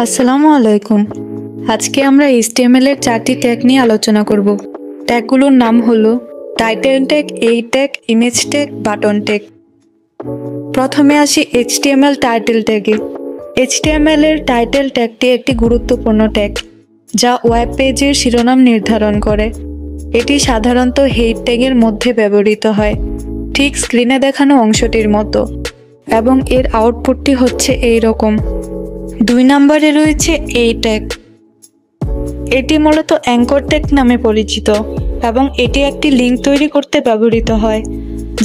আসসালামু আলাইকুম। আজকে আমরা HTML এর 4টি ট্যাগ নিয়ে আলোচনা করব। ট্যাগগুলোর নাম হলো টাইটেল ট্যাগ, এই tag, image tag, button tag. প্রথমে আসি HTML টাইটেল ট্যাগে। HTML এর টাইটেল ট্যাগটি একটি গুরুত্বপূর্ণ ট্যাগ যা ওয়েব পেজের শিরোনাম নির্ধারণ করে। এটি সাধারণত হেড ট্যাগের মধ্যে ব্যবহৃত হয়, ঠিক স্ক্রিনে দেখানো অংশটির মতো, এবং এর আউটপুটটি হচ্ছে এই রকম। 2 নম্বরে রয়েছে এই ট্যাগ। এটি মূলত অ্যাঙ্কর ট্যাগ নামে পরিচিত এবং এটি একটি লিঙ্ক তৈরি করতে ব্যবহৃত হয়।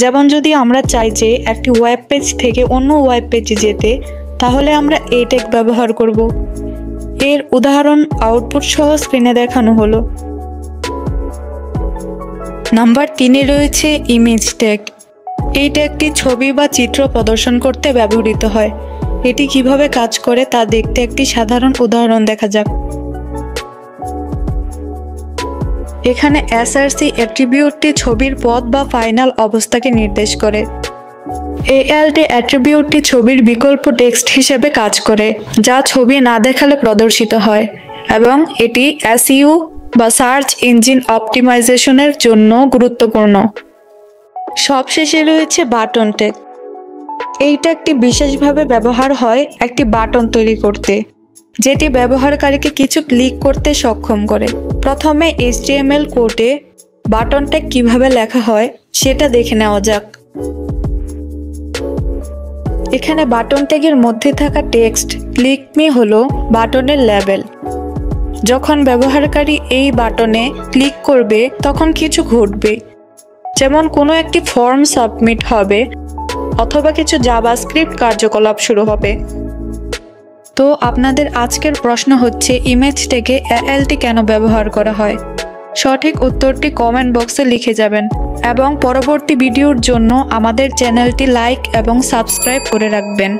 যেমন যদি আমরা চাই যে একটি ওয়েব পেজ থেকে অন্য ওয়েব পেজে যেতে, তাহলে আমরা এই ট্যাগ ব্যবহার করব। এর উদাহরণ আউটপুট সহ স্ক্রিনে দেখানো হলো। নাম্বার 3-এ রয়েছে ইমেজ ট্যাগ। এই ট্যাগটি ছবি বা চিত্র প্রদর্শন করতে ব্যবহৃত হয়। এটি কিভাবে কাজ করে তা দেখতে একটি সাধারণ উদাহরণ দেখা যাক। এখানে src অ্যাট্রিবিউটটি ছবির পথ বা ফাইনাল অবস্থাকে নির্দেশ করে। alt অ্যাট্রিবিউটটি ছবির বিকল্প টেক্সট হিসেবে কাজ করে, যা ছবি না দেখালে প্রদর্শিত হয়, এবং এটি SEO বা সার্চ ইঞ্জিন অপটিমাইজেশনের জন্য গুরুত্বপূর্ণ। সবশেষে রয়েছে বাটন ট্যাগ। এই ট্যাগটি বিশেষভাবে ব্যবহার হয় একটি বাটন তৈরি করতে, যেটি ব্যবহারকারীকে কিছু ক্লিক করতে সক্ষম করে। প্রথমে HTML কোডে বাটন ট্যাগ কিভাবে লেখা হয় সেটা দেখে নেওয়া যাক। এখানে বাটন ট্যাগের মধ্যে থাকা টেক্সট ক্লিক মি হলো বাটনের লেবেল। যখন ব্যবহারকারী এই বাটনে ক্লিক করবে তখন কিছু ঘটবে, যেমন কোনো একটি ফর্ম সাবমিট হবে অথবা কিছু জাভাস্ক্রিপ্ট কার্যকলাপ শুরু হবে। তো আপনাদের আজকের প্রশ্ন হচ্ছে, ইমেজ ট্যাগে alt কেন ব্যবহার করা হয়? সঠিক উত্তরটি কমেন্ট বক্সে লিখে যাবেন এবং পরবর্তী ভিডিওর জন্য আমাদের চ্যানেলটি লাইক এবং সাবস্ক্রাইব করে রাখবেন।